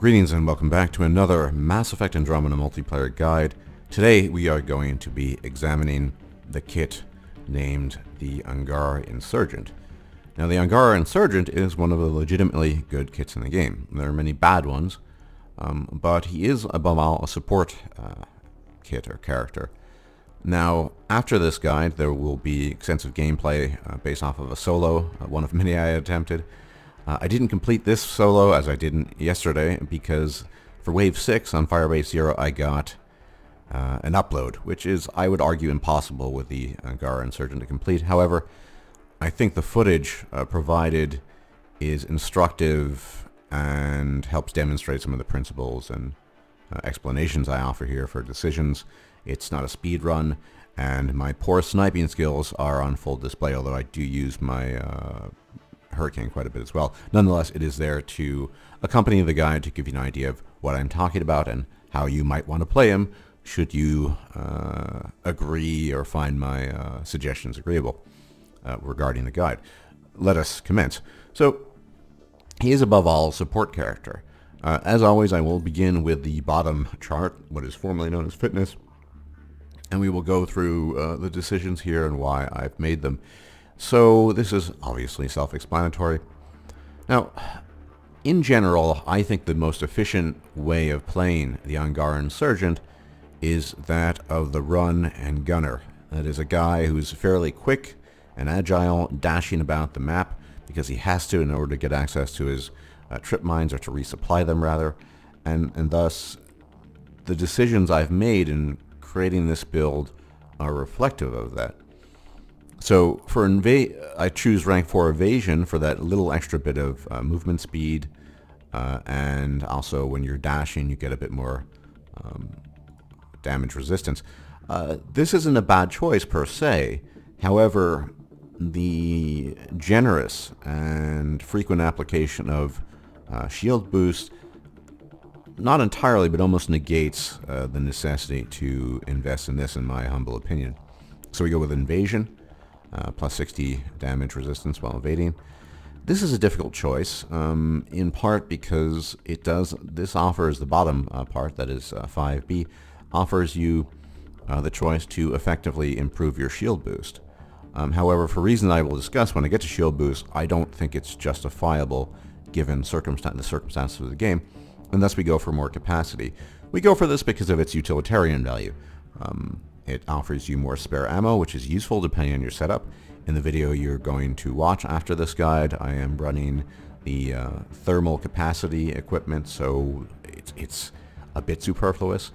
Greetings and welcome back to another Mass Effect Andromeda multiplayer guide. Today we are going to be examining the kit named the Angara Insurgent. Now the Angara Insurgent is one of the legitimately good kits in the game. There are many bad ones, but he is above all a support kit or character. Now after this guide there will be extensive gameplay based off of a solo, one of many I attempted. I didn't complete this solo as I didn't yesterday because for Wave 6 on Firebase 0 I got an upload, which is, I would argue, impossible with the Angara Insurgent to complete. However, I think the footage provided is instructive and helps demonstrate some of the principles and explanations I offer here for decisions. It's not a speed run, and my poor sniping skills are on full display, although I do use my Hurricane quite a bit as well. Nonetheless, it is there to accompany the guide to give you an idea of what I'm talking about and how you might want to play him should you agree or find my suggestions agreeable regarding the guide. Let us commence. So, he is above all a support character. As always, I will begin with the bottom chart, what is formerly known as fitness, and we will go through the decisions here and why I've made them. So this is obviously self-explanatory. Now, in general, I think the most efficient way of playing the Angara Insurgent is that of the run and gunner. That is a guy who's fairly quick and agile, dashing about the map because he has to in order to get access to his trip mines, or to resupply them rather, and thus the decisions I've made in creating this build are reflective of that. So for I choose rank 4 evasion for that little extra bit of movement speed, and also when you're dashing you get a bit more damage resistance. This isn't a bad choice per se. However, the generous and frequent application of shield boost not entirely but almost negates the necessity to invest in this, in my humble opinion. So we go with invasion. Plus 60 damage resistance while evading. This is a difficult choice, in part because this offers the bottom part, that is 5B, offers you the choice to effectively improve your shield boost. However, for reasons I will discuss when I get to shield boost, I don't think it's justifiable given the circumstances of the game, and thus we go for more capacity. We go for this because of its utilitarian value. It offers you more spare ammo, which is useful depending on your setup. In the video you're going to watch after this guide, I am running the thermal capacity equipment, so it's a bit superfluous.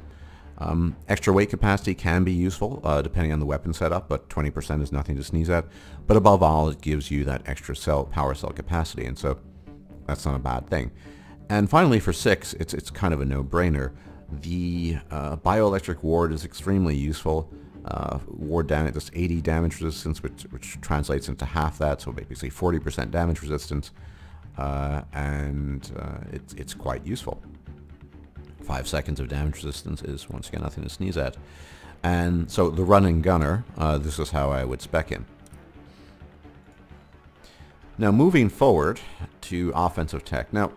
Extra weight capacity can be useful depending on the weapon setup, but 20% is nothing to sneeze at. But above all, it gives you that extra power cell capacity, and so that's not a bad thing. And finally, for 6, it's kind of a no-brainer. The bioelectric ward is extremely useful. Ward damage, just 80 damage resistance, which translates into half that, so basically 40% damage resistance, and it's quite useful. 5 seconds of damage resistance is, once again, nothing to sneeze at. And so the run and gunner, this is how I would spec in. Now moving forward to offensive tech. Now,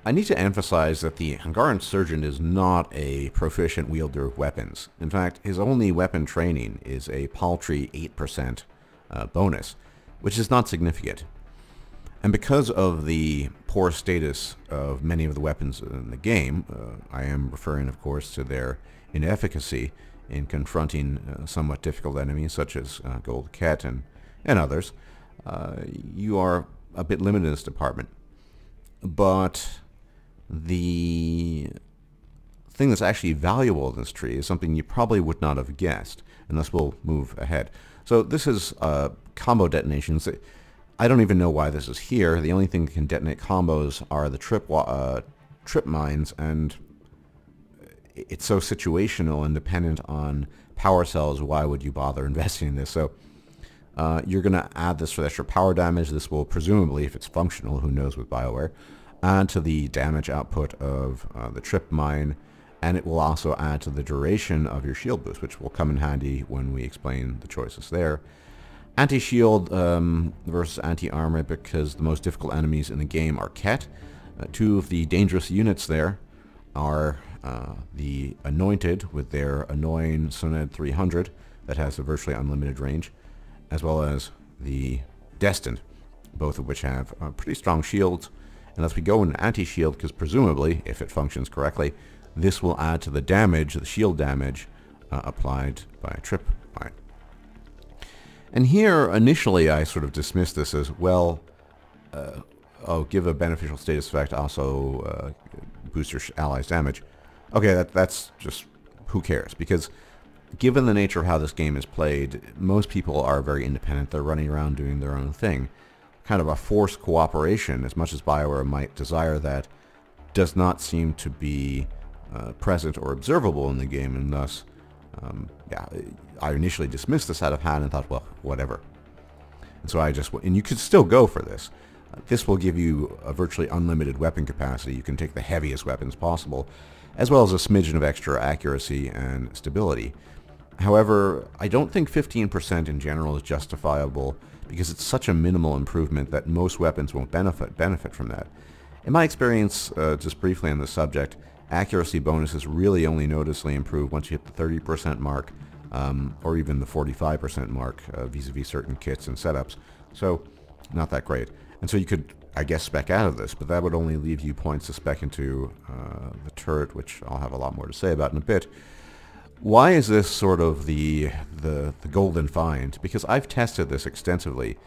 I need to emphasize that the Angara Insurgent is not a proficient wielder of weapons. In fact, his only weapon training is a paltry 8% bonus, which is not significant. And because of the poor status of many of the weapons in the game, I am referring, of course, to their inefficacy in confronting somewhat difficult enemies such as Gold Ket and others, you are a bit limited in this department. But the thing that's actually valuable in this tree is something you probably would not have guessed, and thus we'll move ahead. So this is combo detonations. I don't even know why this is here. The only thing that can detonate combos are the trip mines, and it's so situational and dependent on power cells. Why would you bother investing in this? So you're going to add this for extra power damage. This will presumably, if it's functional, who knows with BioWare, add to the damage output of the trip mine, and it will also add to the duration of your shield boost, which will come in handy when we explain the choices there. Anti-shield versus anti-armor, because the most difficult enemies in the game are Ket. Two of the dangerous units there are the Anointed with their annoying Soned 300 that has a virtually unlimited range, as well as the Destined, both of which have pretty strong shields. Unless we go in anti-shield, because presumably, if it functions correctly, this will add to the damage, the shield damage, applied by a trip mine. And here, initially, I sort of dismissed this as, well, give a beneficial status effect, also boost your allies' damage. Okay, that's just, who cares? Because given the nature of how this game is played, most people are very independent. They're running around doing their own thing. Kind of a forced cooperation, as much as BioWare might desire that, does not seem to be present or observable in the game, and thus, I initially dismissed this out of hand and thought, well, whatever. And so and you could still go for this. This will give you a virtually unlimited weapon capacity. You can take the heaviest weapons possible, as well as a smidgen of extra accuracy and stability. However, I don't think 15% in general is justifiable, because it's such a minimal improvement that most weapons won't benefit from that. In my experience, just briefly on the subject, accuracy bonuses really only noticeably improve once you hit the 30% mark, or even the 45% mark vis-a-vis certain kits and setups. So, not that great. And so you could, I guess, spec out of this, but that would only leave you points to spec into the turret, which I'll have a lot more to say about in a bit. Why is this sort of the golden find? Because I've tested this extensively,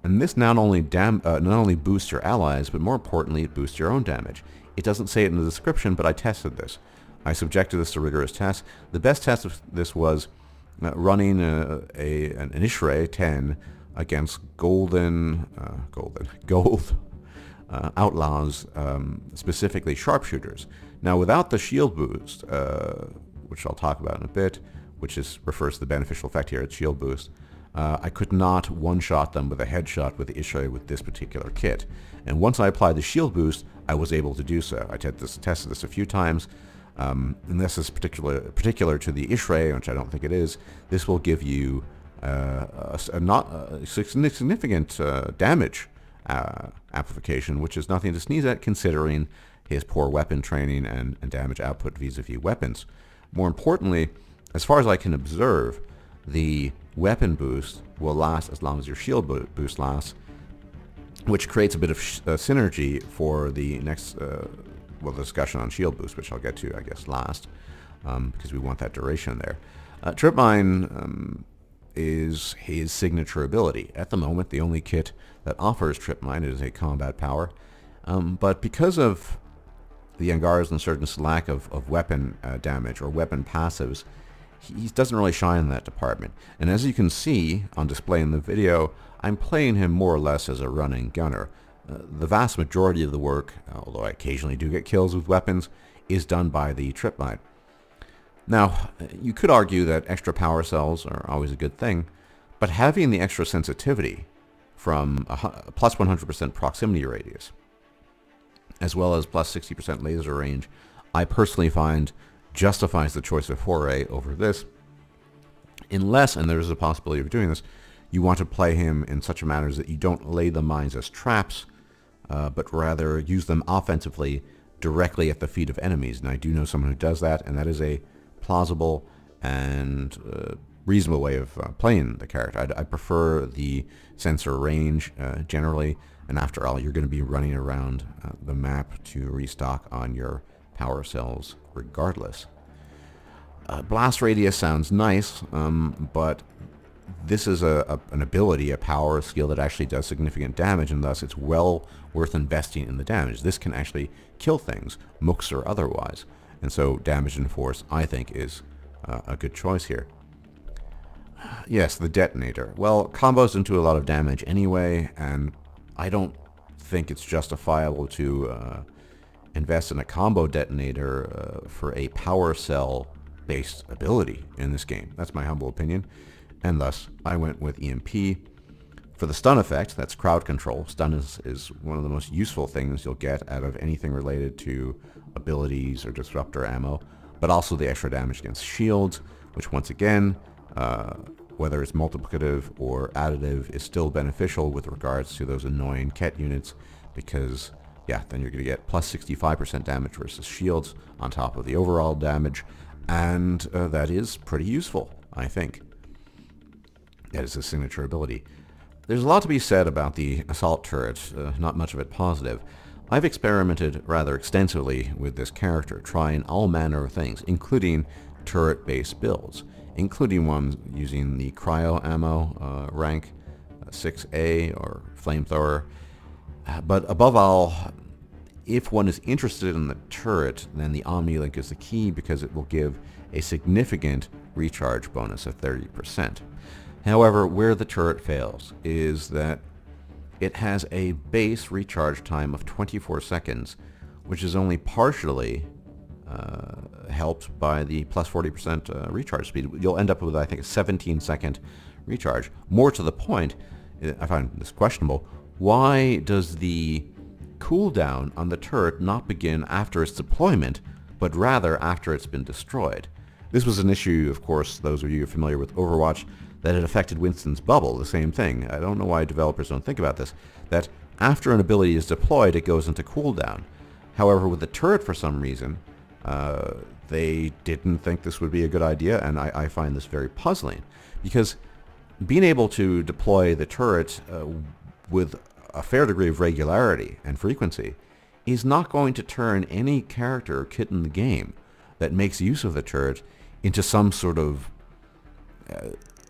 and this not only boosts your allies, but more importantly, it boosts your own damage. It doesn't say it in the description, but I tested this. I subjected this to rigorous tests. The best test of this was running an Ishray 10 against gold outlaws, specifically sharpshooters. Now, without the shield boost, which I'll talk about in a bit, which refers to the beneficial effect here, it's shield boost, I could not one-shot them with a headshot with the Ishray with this particular kit. And once I applied the shield boost, I was able to do so. I tested this a few times, and this is particular to the Ishray, which I don't think it is. This will give you significant damage amplification, which is nothing to sneeze at considering his poor weapon training and damage output vis-a-vis weapons. More importantly, as far as I can observe, the weapon boost will last as long as your shield boost lasts, which creates a bit of synergy for the next the discussion on shield boost, which I'll get to, I guess, last, because we want that duration there. Trip Mine is his signature ability. At the moment, the only kit that offers Trip Mine is a combat power, but because of the Angara Insurgent's lack of weapon damage or weapon passives, he doesn't really shine in that department. And as you can see on display in the video, I'm playing him more or less as a running gunner. The vast majority of the work, although I occasionally do get kills with weapons, is done by the Trip Mine. Now, you could argue that extra power cells are always a good thing, but having the extra sensitivity from a plus 100% proximity radius, as well as plus 60% laser range, I personally find justifies the choice of Foray over this, unless, and there is a possibility of doing this, you want to play him in such a manner that you don't lay the mines as traps, but rather use them offensively directly at the feet of enemies. And I do know someone who does that, and that is a plausible and reasonable way of playing the character. I prefer the sensor range generally, and after all, you're going to be running around the map to restock on your power cells regardless. Blast radius sounds nice, but this is an ability, a power, a skill that actually does significant damage, and thus it's well worth investing in the damage. This can actually kill things, mooks or otherwise, and so damage and force, I think, is a good choice here. Yes, the detonator. Well, combos into a lot of damage anyway, and I don't think it's justifiable to invest in a combo detonator for a power cell based ability in this game. That's my humble opinion, and thus I went with EMP. For the stun effect, that's crowd control. Stun is one of the most useful things you'll get out of anything related to abilities or disruptor ammo, but also the extra damage against shields, which once again, whether it's multiplicative or additive, is still beneficial with regards to those annoying Ket units, because yeah, then you're going to get plus 65% damage versus shields on top of the overall damage, and that is pretty useful, I think. That is a signature ability. There's a lot to be said about the assault turret, not much of it positive. I've experimented rather extensively with this character, trying all manner of things, including turret-based builds, including ones using the cryo ammo rank 6A or flamethrower. But above all, if one is interested in the turret, then the Omni-Link is the key because it will give a significant recharge bonus of 30%. However, where the turret fails is that it has a base recharge time of 24 seconds, which is only partially helped by the plus 40% recharge speed. You'll end up with, I think, a 17-second recharge. More to the point, I find this questionable, why does the cooldown on the turret not begin after its deployment, but rather after it's been destroyed? This was an issue, of course, those of you familiar with Overwatch, that it affected Winston's bubble, the same thing. I don't know why developers don't think about this, that after an ability is deployed, it goes into cooldown. However, with the turret, for some reason, they didn't think this would be a good idea, and I find this very puzzling, because being able to deploy the turret with a fair degree of regularity and frequency is not going to turn any character or kit in the game that makes use of the turret into some sort of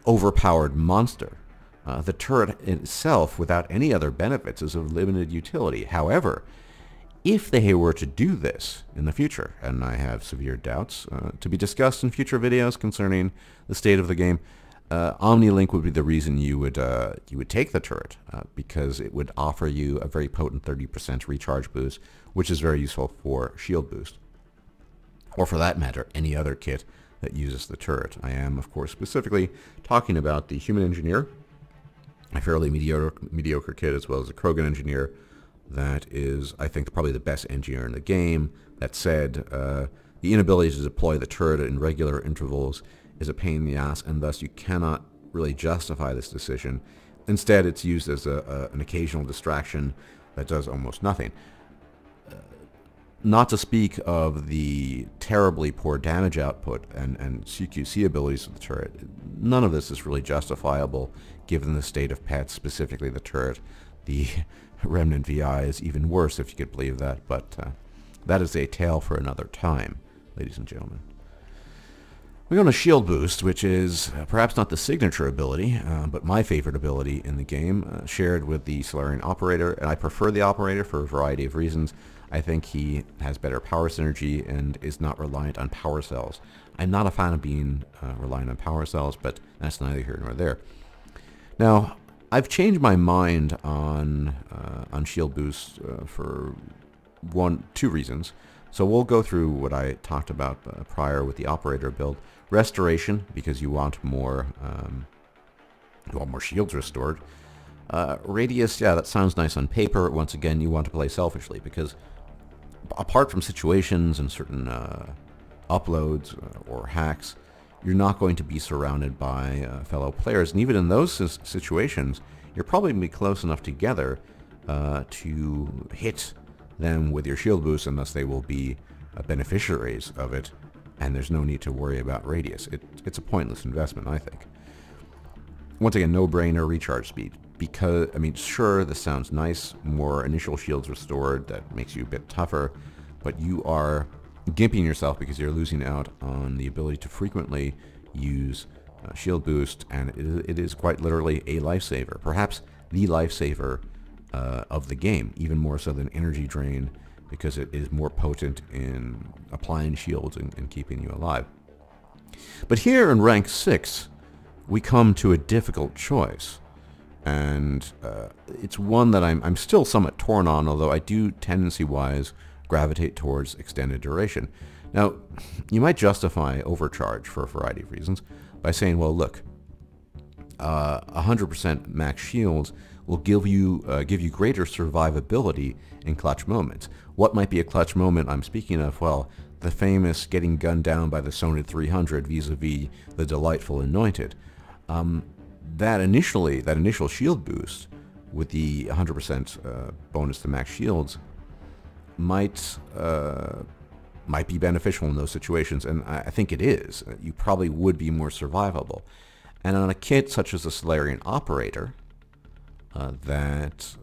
overpowered monster. The turret itself, without any other benefits, is of limited utility. However, if they were to do this in the future, and I have severe doubts to be discussed in future videos concerning the state of the game, Omni-Link would be the reason you would take the turret, because it would offer you a very potent 30% recharge boost, which is very useful for shield boost, or for that matter, any other kit that uses the turret. I am, of course, specifically talking about the Human Engineer, a fairly mediocre kit, as well as the Krogan Engineer. That is, I think, probably the best engineer in the game. That said, the inability to deploy the turret in regular intervals is a pain in the ass, and thus you cannot really justify this decision. Instead, it's used as an occasional distraction that does almost nothing. Not to speak of the terribly poor damage output and CQC abilities of the turret. None of this is really justifiable given the state of pets, specifically the turret. The Remnant VI is even worse, if you could believe that, but that is a tale for another time, ladies and gentlemen. We go on a shield boost, which is perhaps not the signature ability, but my favorite ability in the game, shared with the Solarian Operator, and I prefer the Operator for a variety of reasons. I think he has better power synergy and is not reliant on power cells. I'm not a fan of being reliant on power cells, but that's neither here nor there. Now, I've changed my mind on shield boosts for two reasons. So we'll go through what I talked about prior with the Operator build. Restoration, because you want more shields restored. Radius, yeah, that sounds nice on paper. Once again, you want to play selfishly, because apart from situations and certain uploads or hacks, you're not going to be surrounded by fellow players. And even in those situations, you're probably going to be close enough together to hit them with your shield boost, and thus they will be beneficiaries of it, and there's no need to worry about radius. It's a pointless investment, I think. Once again, no-brainer recharge speed. Because, I mean, sure, this sounds nice, more initial shields restored, that makes you a bit tougher, but you are gimping yourself because you're losing out on the ability to frequently use shield boost, and it is quite literally a lifesaver. Perhaps the lifesaver of the game, even more so than energy drain, because it is more potent in applying shields and keeping you alive. But here in rank 6, we come to a difficult choice. And it's one that I'm still somewhat torn on, although I do tendency-wise gravitate towards extended duration. Now, you might justify overcharge for a variety of reasons by saying, well, look, 100% max shields will give you greater survivability in clutch moments. What might be a clutch moment I'm speaking of? Well, the famous getting gunned down by the Sonid 300 vis-a-vis the delightful Anointed. That initial shield boost with the 100% bonus to max shields might be beneficial in those situations, and I think it is. You probably would be more survivable. And on a kit such as the Solarian Operator, that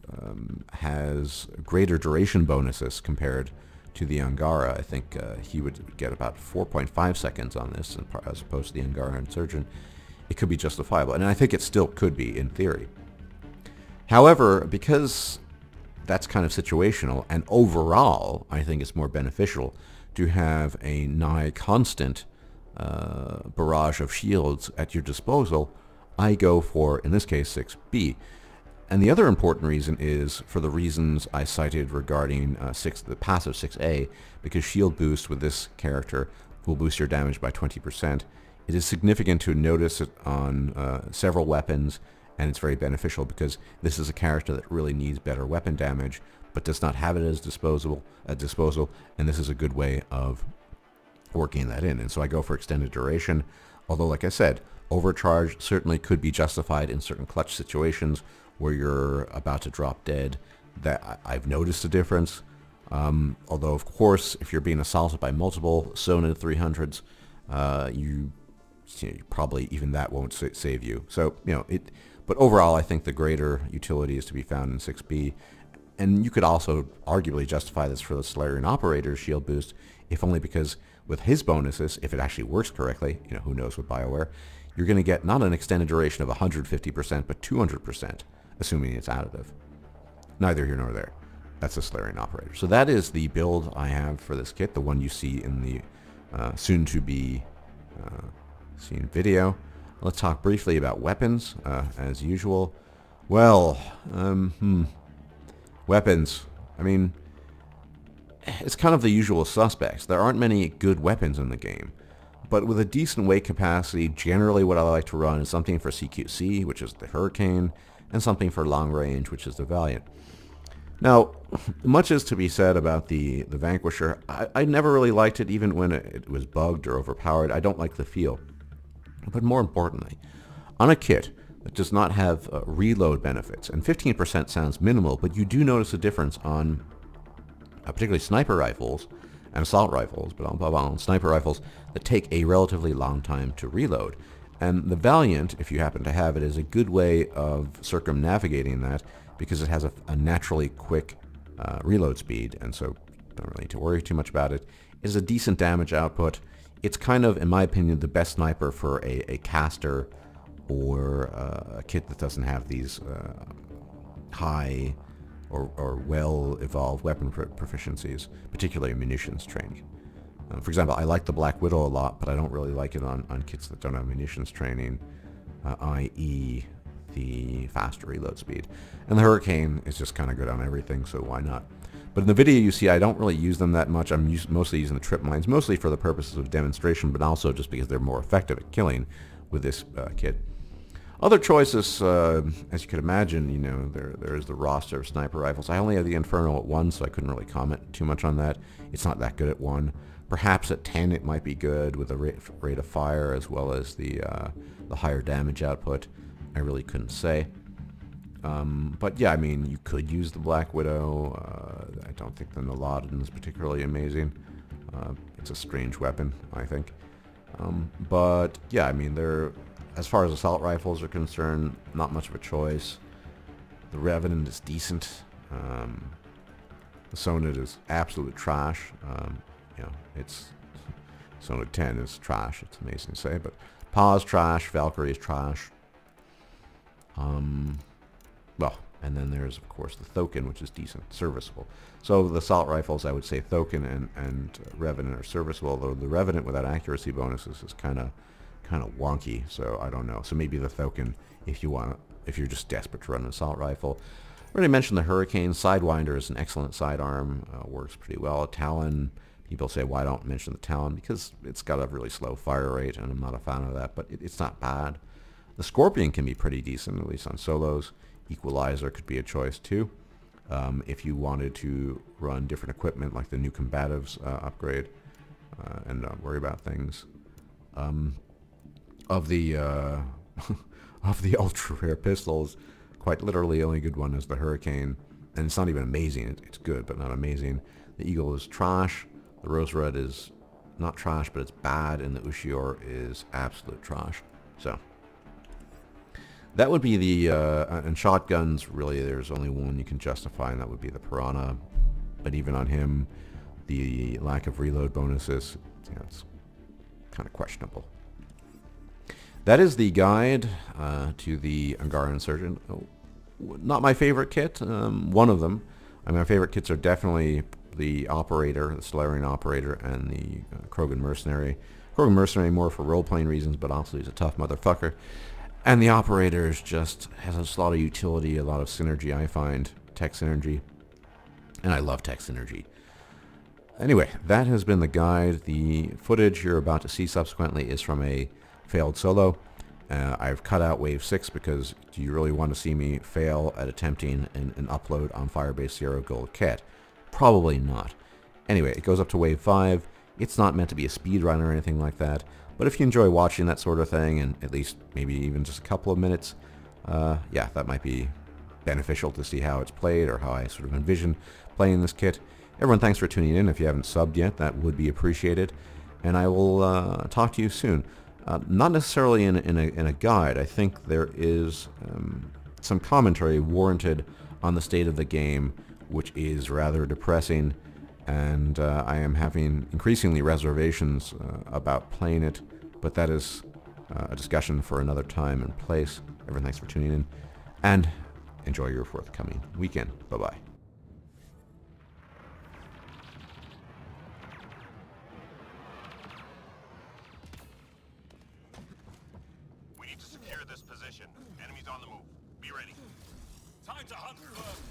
has greater duration bonuses compared to the Angara, I think he would get about 4.5 seconds on this as opposed to the Angara Insurgent. It could be justifiable, and I think it still could be in theory. However, because that's kind of situational, and overall I think it's more beneficial to have a nigh constant barrage of shields at your disposal, I go for, in this case, 6B. And the other important reason is for the reasons I cited regarding the passive 6A, because shield boost with this character will boost your damage by 20%. It is significant to notice it on several weapons, and it's very beneficial because this is a character that really needs better weapon damage, but does not have it as disposal, and this is a good way of working that in. And so I go for extended duration, although, like I said, overcharge certainly could be justified in certain clutch situations where you're about to drop dead. That I've noticed a difference. Although, of course, if you're being assaulted by multiple Sonid 300s, you probably even that won't save you. So, but overall, I think the greater utility is to be found in 6B. And you could also arguably justify this for the Solarian Operator's shield boost, if only because with his bonuses, if it actually works correctly, who knows with BioWare, you're going to get not an extended duration of 150%, but 200%, assuming it's additive. Neither here nor there. That's the Solarian Operator. So that is the build I have for this kit, the one you see in the soon-to-be seen video. Let's talk briefly about weapons, as usual. Well, weapons. I mean, it's kind of the usual suspects. There aren't many good weapons in the game. But with a decent weight capacity, generally what I like to run is something for CQC, which is the Hurricane, and something for long range, which is the Valiant. Now, much is to be said about the Vanquisher. I never really liked it, even when it was bugged or overpowered. I don't like the feel. But more importantly, on a kit that does not have reload benefits, and 15% sounds minimal, but you do notice a difference on particularly sniper rifles and assault rifles, but on sniper rifles that take a relatively long time to reload. And the Valiant, if you happen to have it, is a good way of circumnavigating that because it has a naturally quick reload speed, and so don't really need to worry too much about it. It has a decent damage output. It's kind of, in my opinion, the best sniper for a caster or a kit that doesn't have these high or well-evolved weapon proficiencies, particularly munitions training. For example, I like the Black Widow a lot, but I don't really like it on kits that don't have munitions training, i.e. the faster reload speed. And the Hurricane is just kind of good on everything, so why not? But in the video you see, I don't really use them that much. I'm mostly using the trip mines, mostly for the purposes of demonstration, but also just because they're more effective at killing with this kit. Other choices, as you could imagine, there is the roster of sniper rifles. I only have the Inferno at 1, so I couldn't really comment too much on that. It's not that good at 1. Perhaps at 10 it might be good with the rate of fire as well as the higher damage output. I really couldn't say. But yeah, I mean, you could use the Black Widow. I don't think the Nolodin is particularly amazing. It's a strange weapon, I think. But yeah, I mean, as far as assault rifles are concerned, not much of a choice. The Revenant is decent. The Sonid is absolute trash. It's Sonid 10 is trash. It's amazing to say, but Pa's trash. Valkyrie is trash. Well, and then there's of course the Thokin, which is decent, serviceable. So the assault rifles, I would say Thokin and Revenant are serviceable. Although the Revenant without accuracy bonuses is kind of wonky, so I don't know. So maybe the Thokin if you're just desperate to run an assault rifle. I already mentioned the Hurricane. Sidewinder is an excellent sidearm, works pretty well. Talon, people say, why don't mention the Talon? Because it's got a really slow fire rate, and I'm not a fan of that, but it's not bad. The Scorpion can be pretty decent, at least on solos. Equalizer could be a choice too. If you wanted to run different equipment, like the new Combatives upgrade, and worry about things. Of the ultra rare pistols, quite literally, only good one is the Hurricane, and it's not even amazing. It's good, but not amazing. The Eagle is trash. The Rose Red is not trash, but it's bad, and the Ushior is absolute trash. So that would be the and shotguns. Really, there's only one you can justify, and that would be the Piranha. But even on him, the lack of reload bonuses, it's kind of questionable. That is the guide to the Angara Insurgent. Oh, not my favorite kit. One of them. I mean, my favorite kits are definitely the Operator, the Solarian Operator, and the Krogan Mercenary. Krogan Mercenary more for role-playing reasons, but also he's a tough motherfucker. And the Operator just has a lot of utility, a lot of synergy, I find. Tech synergy. And I love tech synergy. Anyway, that has been the guide. The footage you're about to see subsequently is from a failed solo. I've cut out Wave 6 because do you really want to see me fail at attempting an upload on Firebase Zero Gold kit? Probably not. Anyway, it goes up to Wave 5. It's not meant to be a speed run or anything like that, but if you enjoy watching that sort of thing, and at least maybe even just a couple of minutes, yeah, that might be beneficial to see how it's played or how I sort of envision playing this kit. Everyone, thanks for tuning in. If you haven't subbed yet, that would be appreciated. And I will talk to you soon. Not necessarily in a guide. I think there is some commentary warranted on the state of the game, which is rather depressing, and I am having increasingly reservations about playing it, but that is a discussion for another time and place. Everyone, thanks for tuning in, and enjoy your forthcoming weekend. Bye-bye. This position. Enemies on the move. Be ready. Time to hunt first.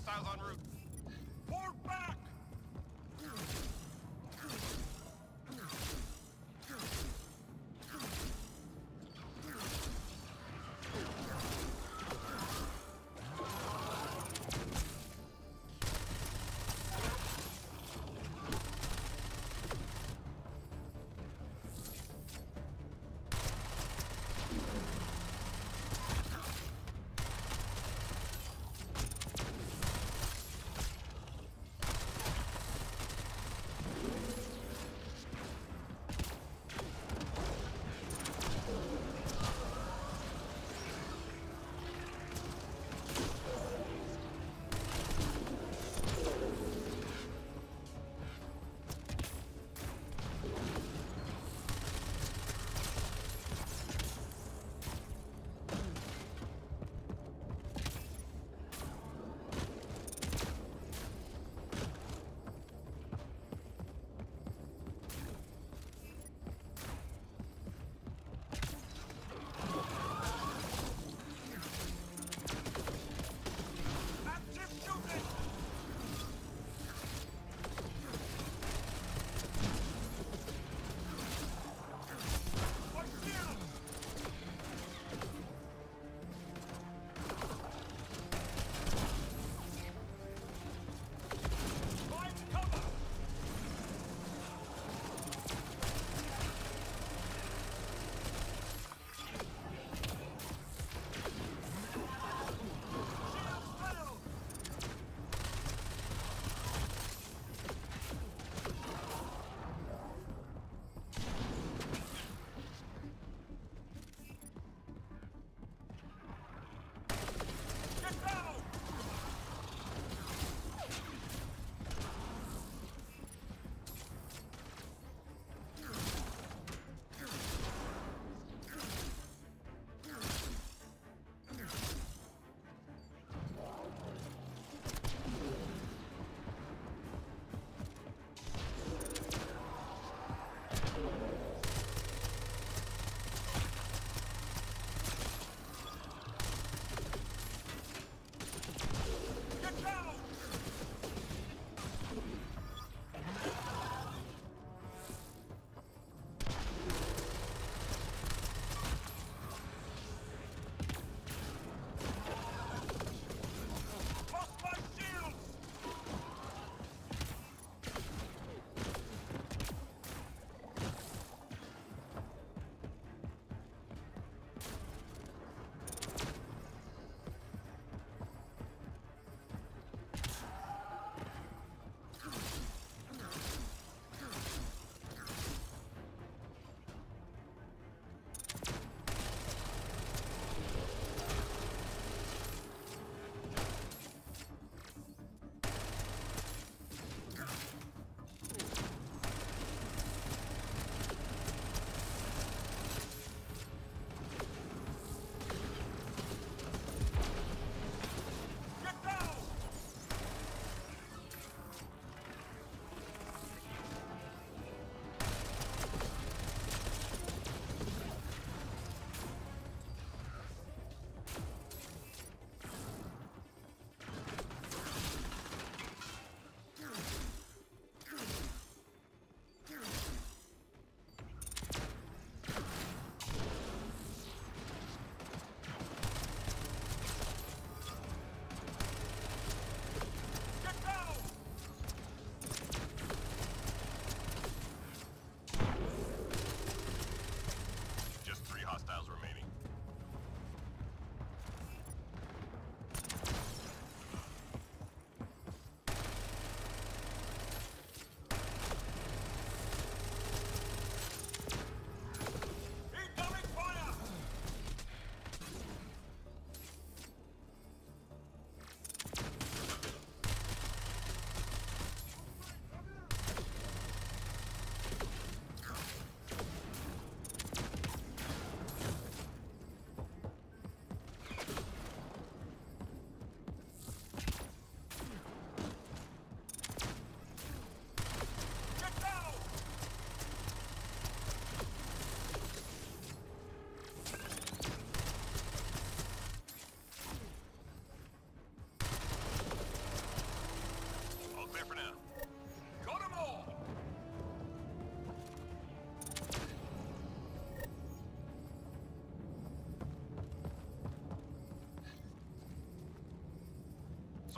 Hostiles en route. Fall back!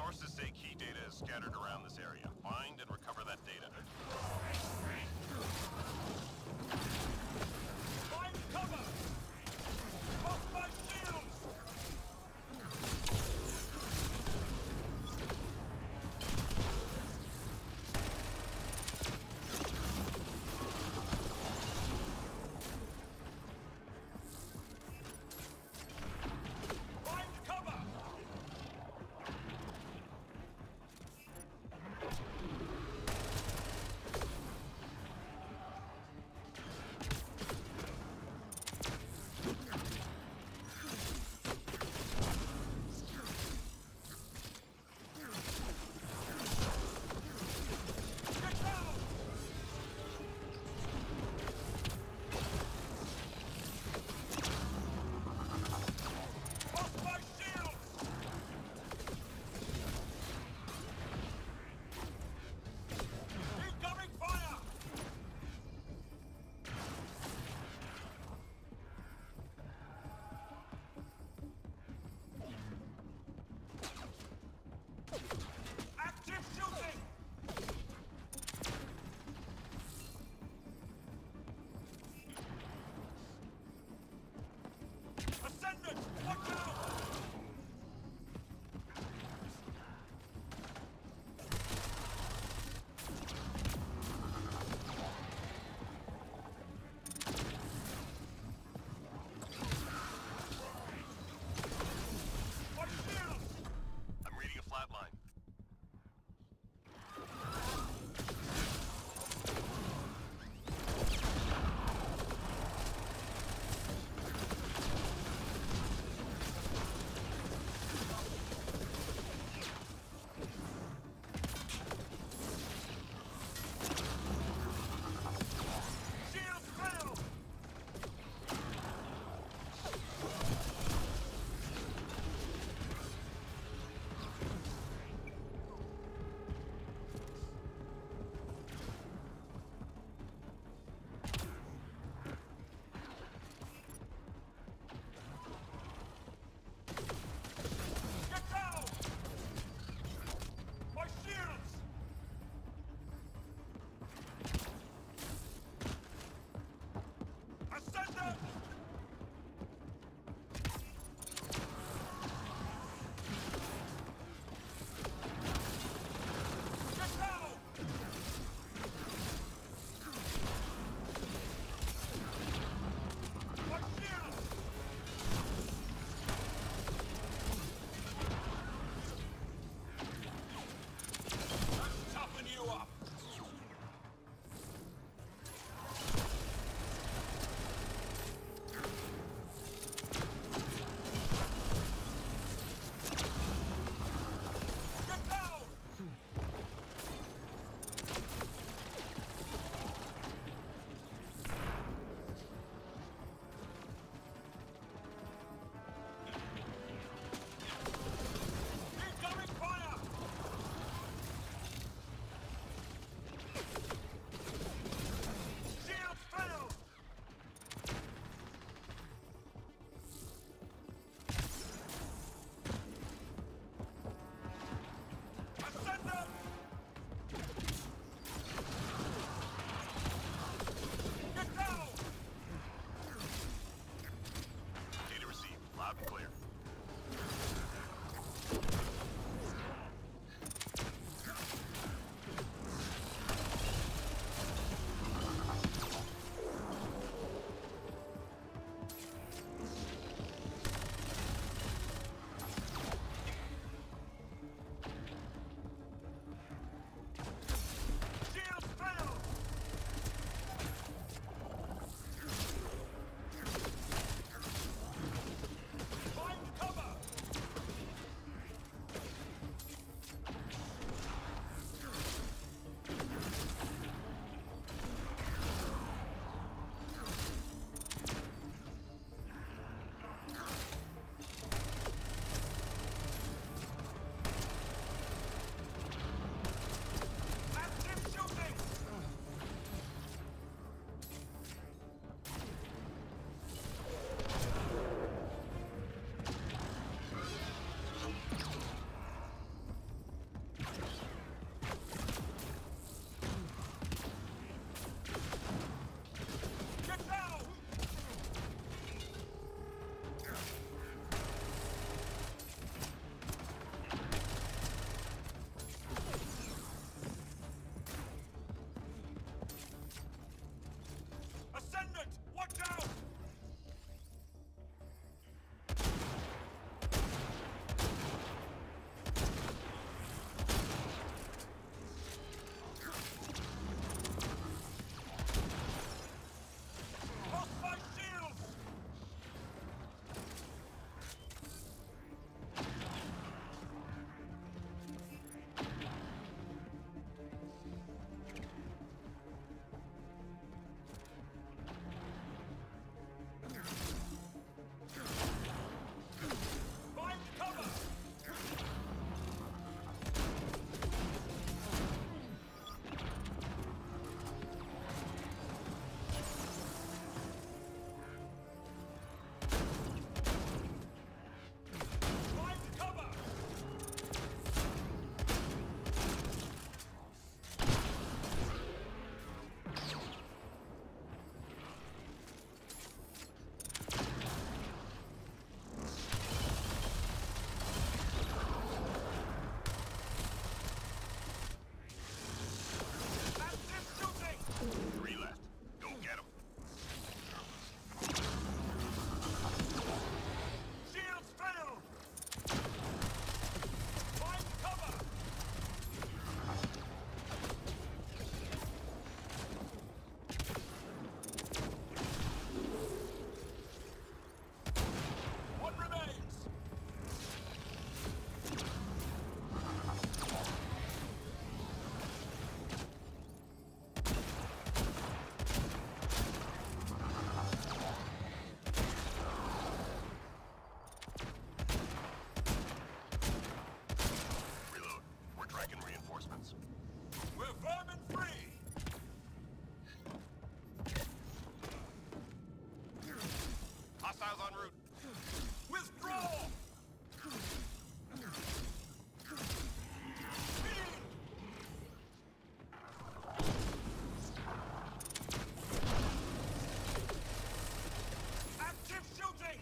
Sources say key data is scattered around this area. Find and recover that data. Find cover! Off my shields! Find cover! Find cover! Active shooting! 3 left. Go get 'em. Shields failed! Find cover! One remains! Reload. We're tracking reinforcements. We're vermin free! Hostiles en route. Withdraw! Speed! Active shooting!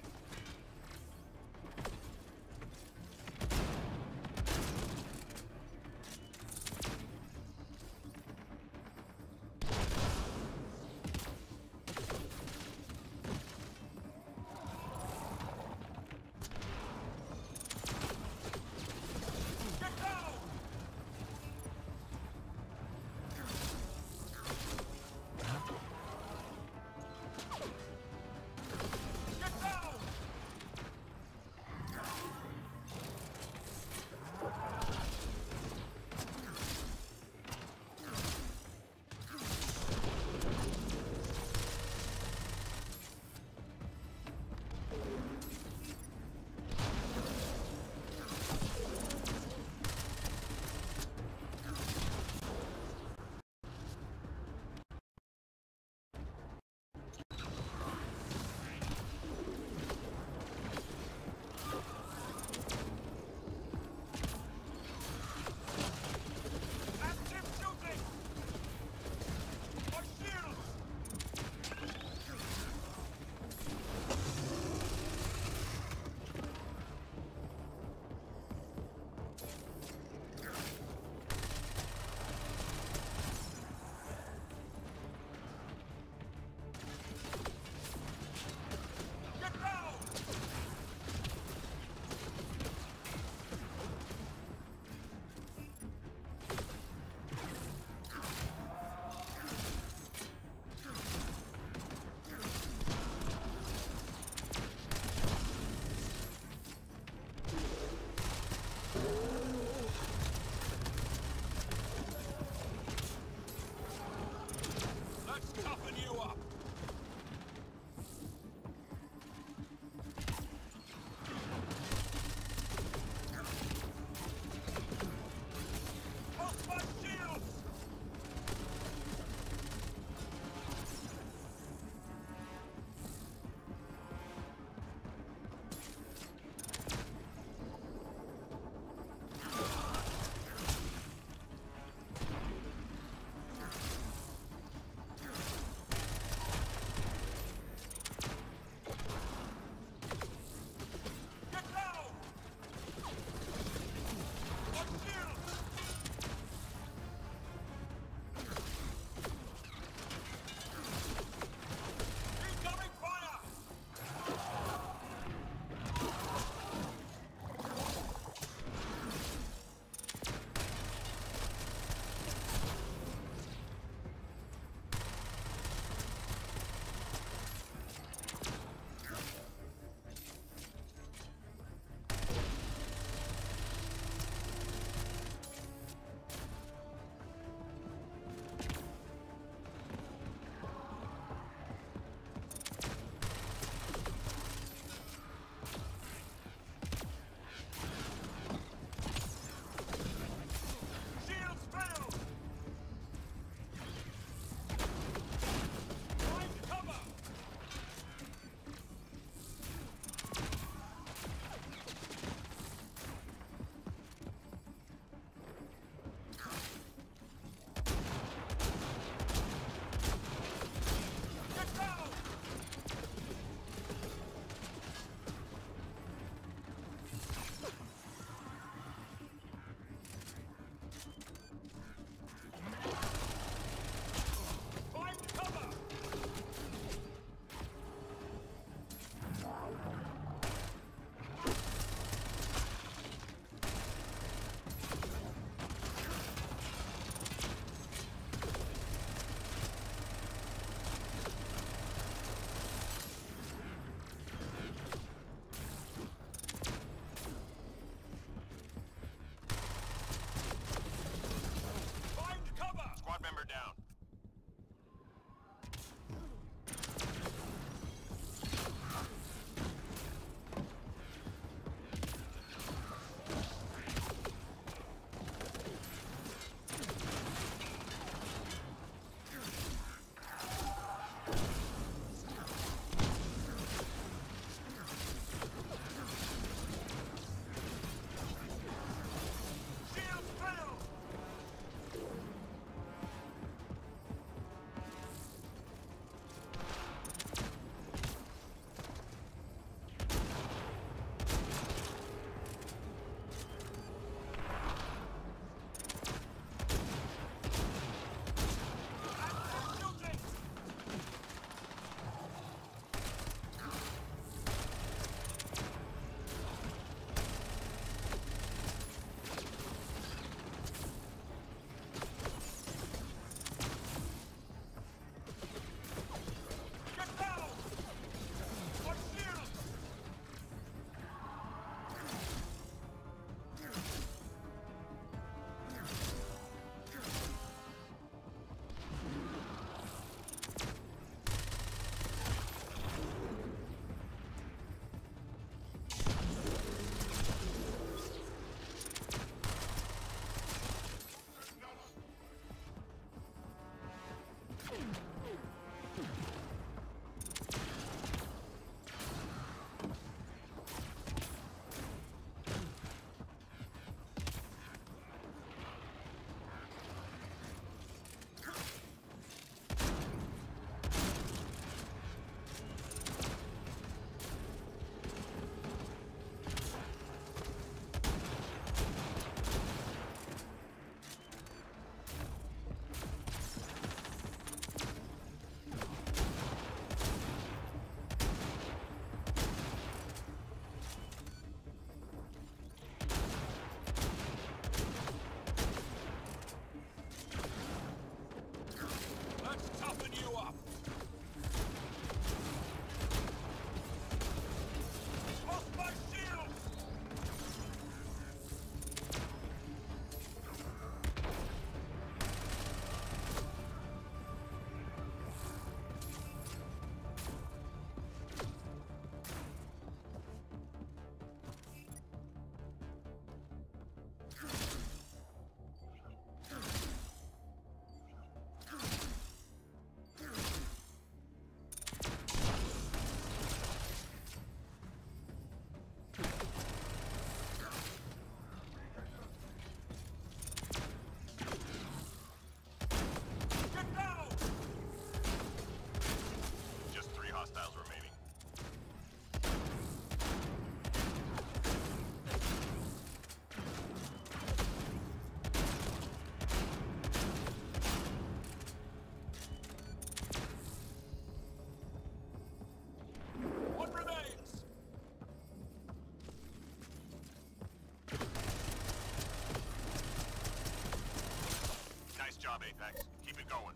job, Apex. Keep it going.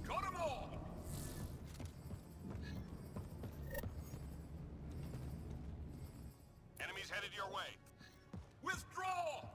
Cut them all! Enemies headed your way. Withdraw!